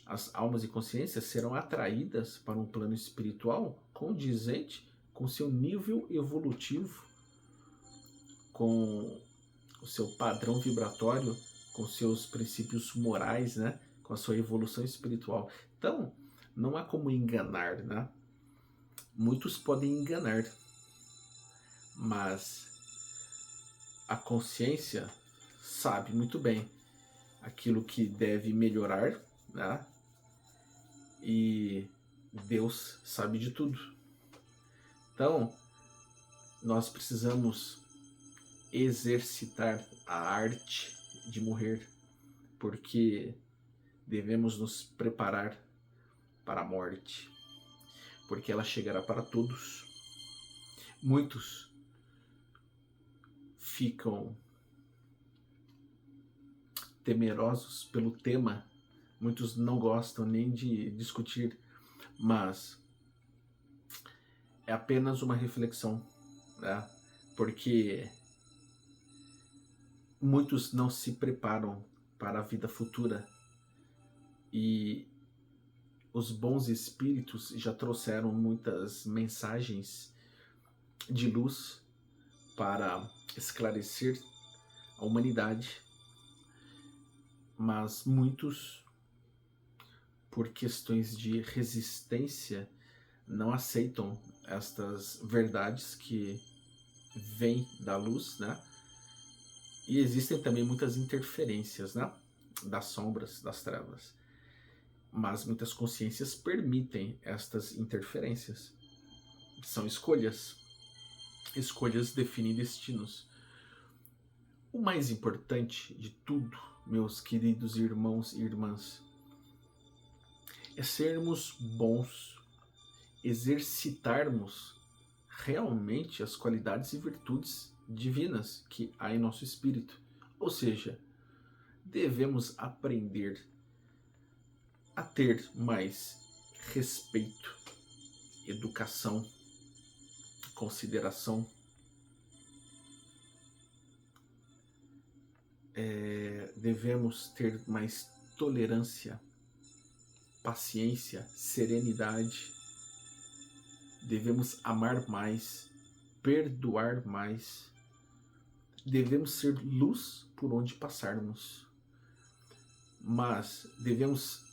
as almas e consciências serão atraídas para um plano espiritual condizente com seu nível evolutivo, com o seu padrão vibratório, com seus princípios morais, né? Com a sua evolução espiritual. Então, não há como enganar, né? Muitos podem enganar, mas a consciência sabe muito bem aquilo que deve melhorar, né? E Deus sabe de tudo. Então, nós precisamos exercitar a arte de morrer, porque devemos nos preparar para a morte, porque ela chegará para todos. Muitos ficam temerosos pelo tema, muitos não gostam nem de discutir, mas é apenas uma reflexão, né? Porque muitos não se preparam para a vida futura, e os bons espíritos já trouxeram muitas mensagens de luz para esclarecer a humanidade, mas muitos, por questões de resistência, não aceitam estas verdades que vêm da luz, né? E existem também muitas interferências, né? Das sombras, das trevas. Mas muitas consciências permitem estas interferências. São escolhas. Escolhas definem destinos. O mais importante de tudo, meus queridos irmãos e irmãs, é sermos bons, exercitarmos realmente as qualidades e virtudes divinas que há em nosso espírito. Ou seja, devemos aprender a ter mais respeito, educação, consideração. Devemos ter mais tolerância, paciência, serenidade. Devemos amar mais, perdoar mais. Devemos ser luz por onde passarmos. Mas devemos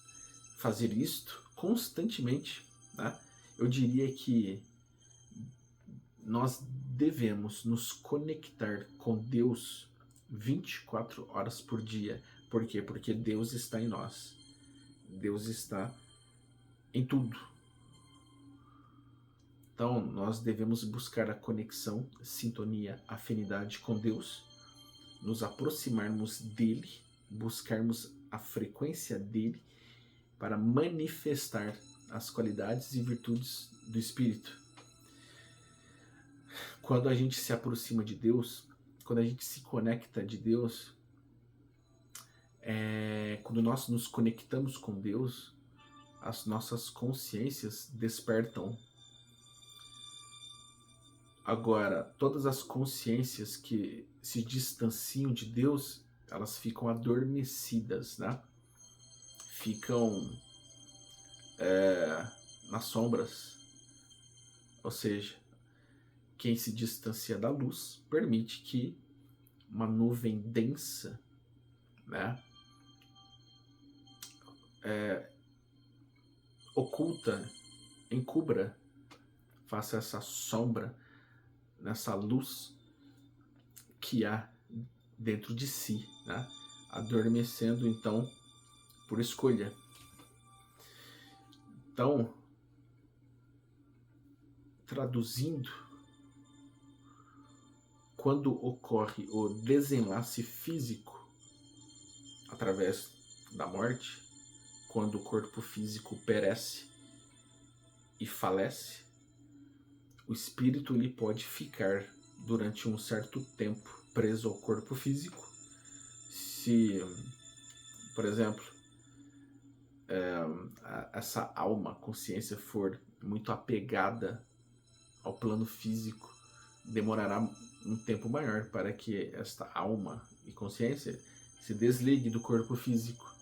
fazer isto constantemente, né? Eu diria que nós devemos nos conectar com Deus 24 horas por dia. Por quê? Porque Deus está em nós. Deus está em tudo. Então, nós devemos buscar a conexão, sintonia, afinidade com Deus, nos aproximarmos dele, buscarmos a frequência dele para manifestar as qualidades e virtudes do Espírito. Quando a gente se aproxima de Deus, quando a gente se conecta de Deus, quando nós nos conectamos com Deus, as nossas consciências despertam. Agora, todas as consciências que se distanciam de Deus, elas ficam adormecidas, né? Ficam nas sombras. Ou seja, quem se distancia da luz permite que uma nuvem densa, né, oculta, encubra, faça essa sombra nessa luz que há dentro de si, né, adormecendo então por escolha. Então, traduzindo, quando ocorre o desenlace físico através da morte, quando o corpo físico perece e falece, o espírito ele pode ficar durante um certo tempo preso ao corpo físico. Se, por exemplo, essa alma, consciência for muito apegada ao plano físico, demorará um tempo maior para que esta alma e consciência se desligue do corpo físico.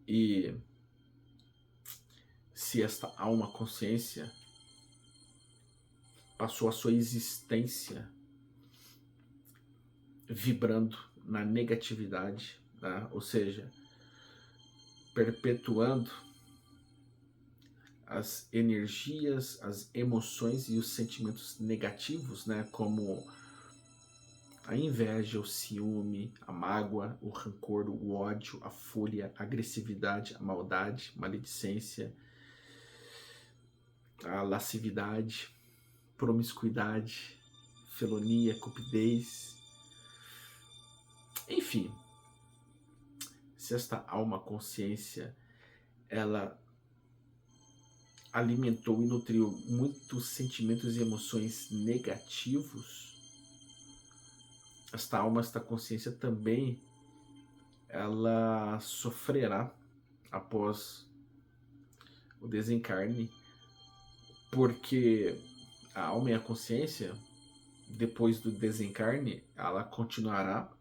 E se esta alma, consciência, passou a sua existência vibrando na negatividade, né? Ou seja, perpetuando as energias, as emoções e os sentimentos negativos, né? Como a inveja, o ciúme, a mágoa, o rancor, o ódio, a fúria, a agressividade, a maldade, maledicência, a lascividade, promiscuidade, felonia, cupidez. Enfim, se esta alma consciência ela alimentou e nutriu muitos sentimentos e emoções negativos, esta alma, esta consciência também ela sofrerá após o desencarne, porque a alma e a consciência, depois do desencarne, ela continuará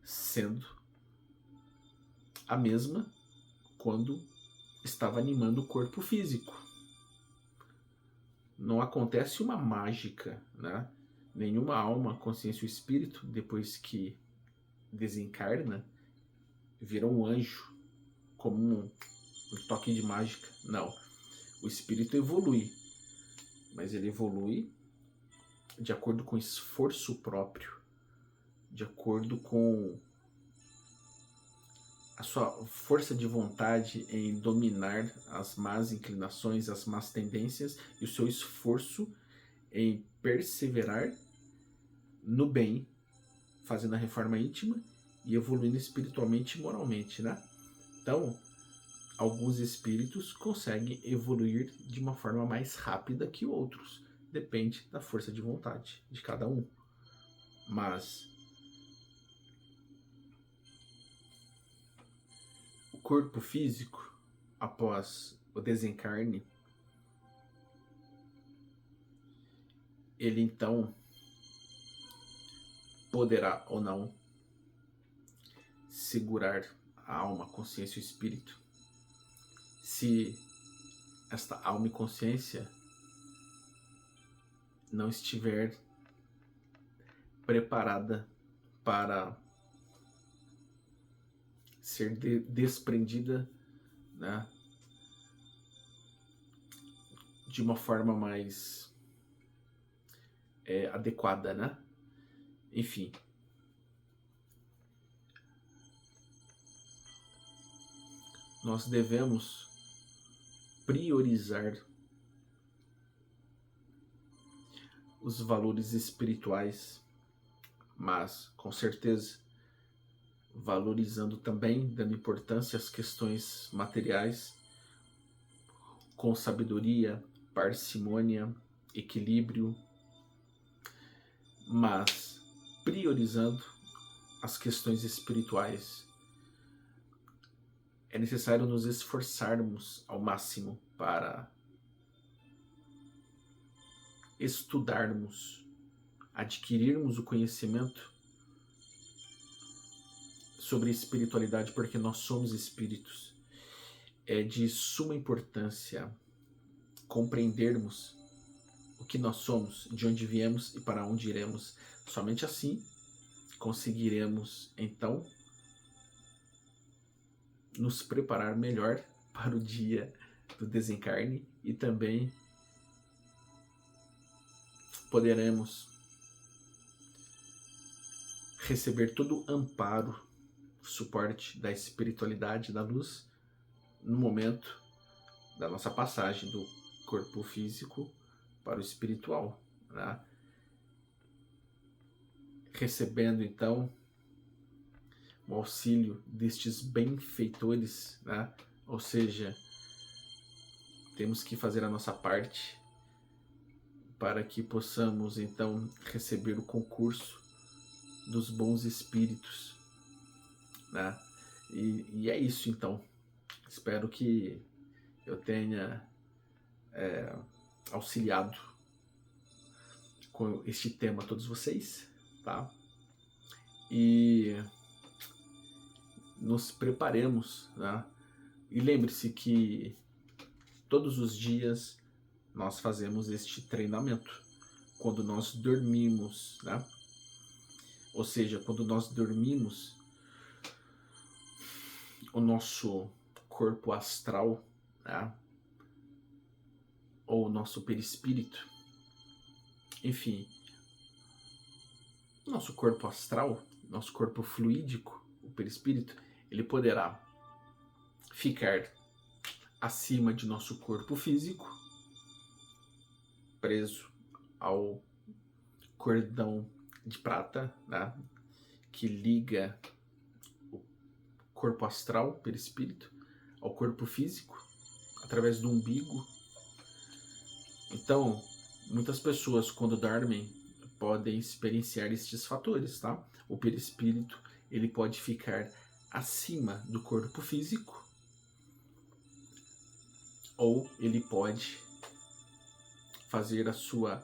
sendo a mesma quando estava animando o corpo físico. Não acontece uma mágica, né? Nenhuma alma, consciência ou espírito, depois que desencarna, vira um anjo, como um toque de mágica. Não. O espírito evolui, mas ele evolui de acordo com esforço próprio, de acordo com a sua força de vontade em dominar as más inclinações, as más tendências e o seu esforço em perseverar no bem, fazendo a reforma íntima e evoluindo espiritualmente e moralmente, né? Então, alguns espíritos conseguem evoluir de uma forma mais rápida que outros. Depende da força de vontade de cada um. Mas o corpo físico, após o desencarne, ele então poderá ou não segurar a alma, a consciência e o espírito. Se esta alma e consciência não estiver preparada para ser desprendida, né, de uma forma mais adequada, né? Enfim. Nós devemos priorizar os valores espirituais, mas com certeza valorizando também, dando importância às questões materiais, com sabedoria, parcimônia, equilíbrio, mas priorizando as questões espirituais. É necessário nos esforçarmos ao máximo para estudarmos, adquirirmos o conhecimento sobre espiritualidade, porque nós somos espíritos. É de suma importância compreendermos o que nós somos, de onde viemos e para onde iremos. Somente assim conseguiremos, então, nos preparar melhor para o dia do desencarne e também poderemos receber todo o amparo, suporte da espiritualidade, da luz, no momento da nossa passagem do corpo físico para o espiritual, né? Recebendo então o auxílio destes benfeitores, né? Ou seja, temos que fazer a nossa parte para que possamos então receber o concurso dos bons espíritos, né? E é isso então. Espero que eu tenha auxiliado com este tema a todos vocês, tá? E nos preparemos, né? E lembre-se que todos os dias nós fazemos este treinamento quando nós dormimos, né? Ou seja, quando nós dormimos, o nosso corpo astral, né? Ou o nosso perispírito, enfim, nosso corpo astral, nosso corpo fluídico, o perispírito, ele poderá ficar acima de nosso corpo físico, preso ao cordão de prata, né, que liga o corpo astral, perispírito, ao corpo físico, através do umbigo. Então, muitas pessoas, quando dormem, podem experienciar estes fatores, tá? O perispírito, ele pode ficar acima do corpo físico, ou ele pode fazer a sua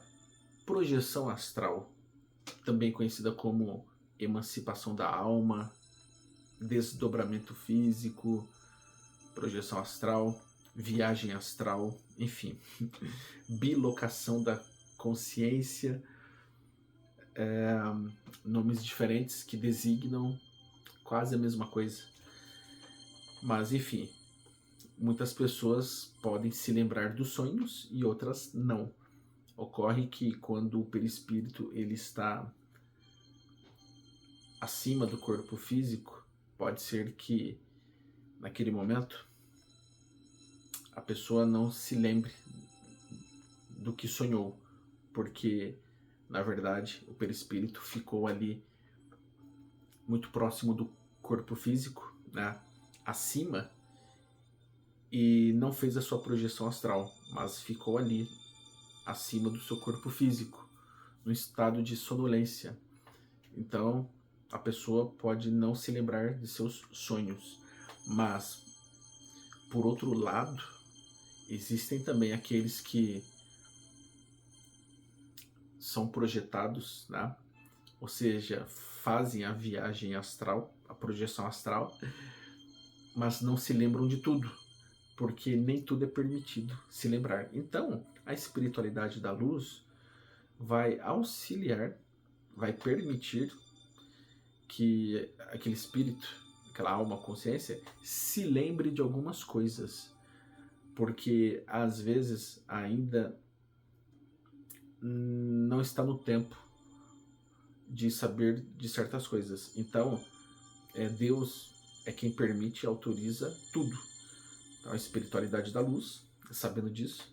projeção astral, também conhecida como emancipação da alma, desdobramento físico, projeção astral, viagem astral, enfim, bilocação da consciência, nomes diferentes que designam quase a mesma coisa. Mas enfim, muitas pessoas podem se lembrar dos sonhos e outras não. Ocorre que quando o perispírito ele está acima do corpo físico, pode ser que naquele momento a pessoa não se lembre do que sonhou, porque na verdade o perispírito ficou ali muito próximo do corpo físico, né, acima, e não fez a sua projeção astral, mas ficou ali acima do seu corpo físico, no estado de sonolência. Então a pessoa pode não se lembrar de seus sonhos, mas por outro lado existem também aqueles que são projetados, né? Ou seja, fazem a viagem astral, a projeção astral, mas não se lembram de tudo, porque nem tudo é permitido se lembrar. Então, a espiritualidade da luz vai auxiliar, vai permitir que aquele espírito, aquela alma, consciência, se lembre de algumas coisas, porque às vezes ainda não está no tempo de saber de certas coisas. Então, Deus é quem permite e autoriza tudo. Então, a espiritualidade da luz, sabendo disso,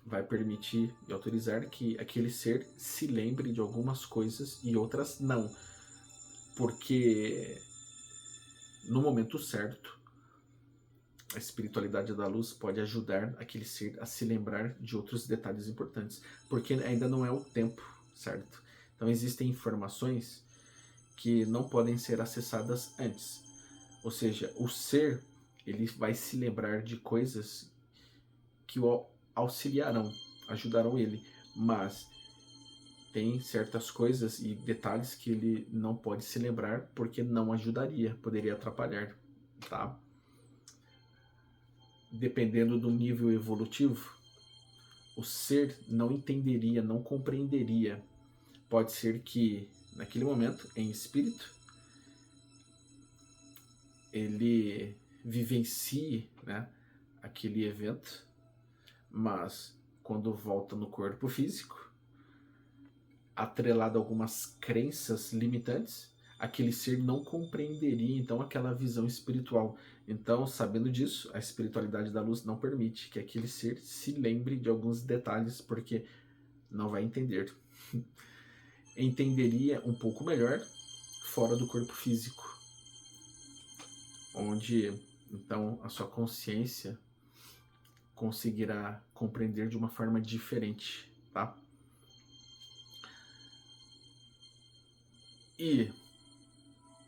vai permitir e autorizar que aquele ser se lembre de algumas coisas e outras não. Porque no momento certo, a espiritualidade da luz pode ajudar aquele ser a se lembrar de outros detalhes importantes, porque ainda não é o tempo, certo? Então existem informações que não podem ser acessadas antes. Ou seja, o ser ele vai se lembrar de coisas que o auxiliarão, ajudarão ele, mas tem certas coisas e detalhes que ele não pode se lembrar porque não ajudaria, poderia atrapalhar, tá? Dependendo do nível evolutivo, o ser não entenderia, não compreenderia. Pode ser que, naquele momento, em espírito, ele vivencie, né, aquele evento, mas quando volta no corpo físico, atrelado a algumas crenças limitantes, aquele ser não compreenderia então aquela visão espiritual. Então, sabendo disso, a espiritualidade da luz não permite que aquele ser se lembre de alguns detalhes, porque não vai entender. Entenderia um pouco melhor fora do corpo físico, onde então a sua consciência conseguirá compreender de uma forma diferente, tá? E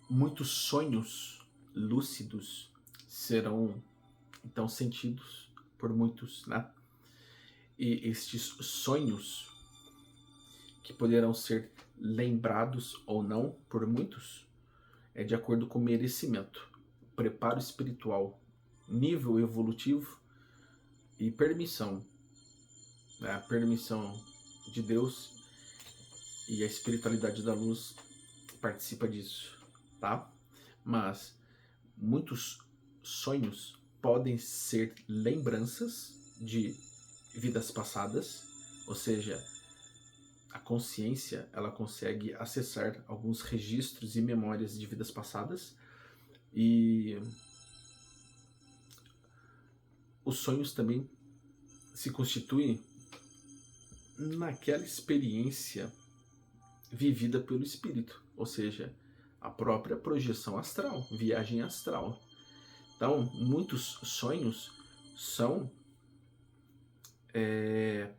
muitos sonhos lúcidos serão então sentidos por muitos, né? E estes sonhos, que poderão ser lembrados ou não por muitos, é de acordo com o merecimento, preparo espiritual, nível evolutivo e permissão, né? A permissão de Deus e a espiritualidade da luz participa disso, tá? Mas muitos sonhos podem ser lembranças de vidas passadas, ou seja, a consciência ela consegue acessar alguns registros e memórias de vidas passadas, e os sonhos também se constituem naquela experiência vivida pelo espírito, ou seja, a própria projeção astral, viagem astral. Então, muitos sonhos são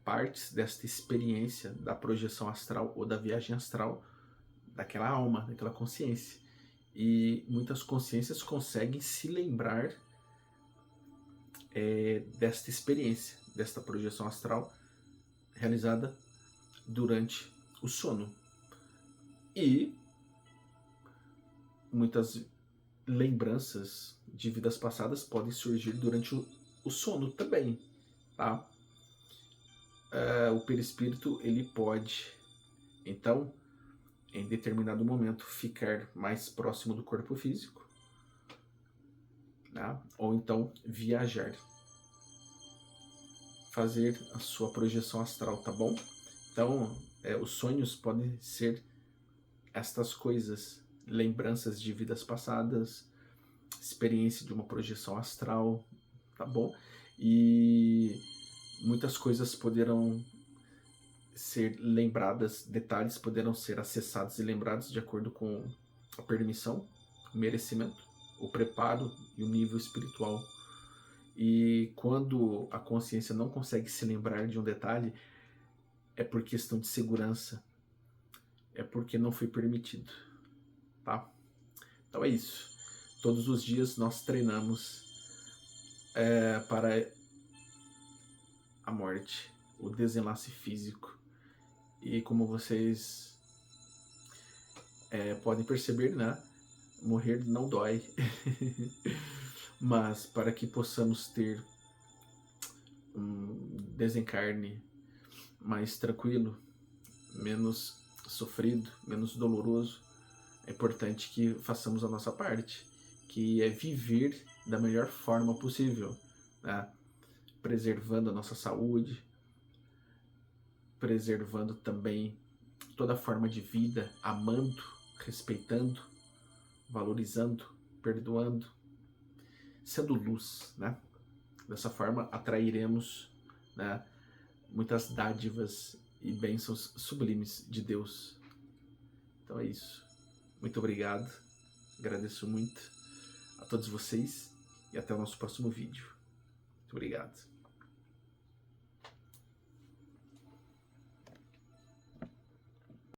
partes desta experiência da projeção astral ou da viagem astral daquela alma, daquela consciência. E muitas consciências conseguem se lembrar desta experiência, desta projeção astral realizada durante o sono. E muitas lembranças de vidas passadas podem surgir durante o sono também, tá? O perispírito ele pode, então, em determinado momento, ficar mais próximo do corpo físico, né? Ou então viajar, fazer a sua projeção astral, tá bom? Então, os sonhos podem ser estas coisas, lembranças de vidas passadas, experiência de uma projeção astral, tá bom? E muitas coisas poderão ser lembradas, detalhes poderão ser acessados e lembrados de acordo com a permissão, o merecimento, o preparo e o nível espiritual. E quando a consciência não consegue se lembrar de um detalhe, é por questão de segurança, é porque não foi permitido, tá? Então é isso. Todos os dias nós treinamos para a morte, o desenlace físico. E como vocês podem perceber, né? Morrer não dói. Mas para que possamos ter um desencarne mais tranquilo, menos sofrido, menos doloroso, é importante que façamos a nossa parte, que é viver da melhor forma possível, né? Preservando a nossa saúde, preservando também toda forma de vida, amando, respeitando, valorizando, perdoando, sendo luz, né? Dessa forma atrairemos, né, muitas dádivas e bênçãos sublimes de Deus. Então é isso. Muito obrigado. Agradeço muito a todos vocês e até o nosso próximo vídeo. Muito obrigado.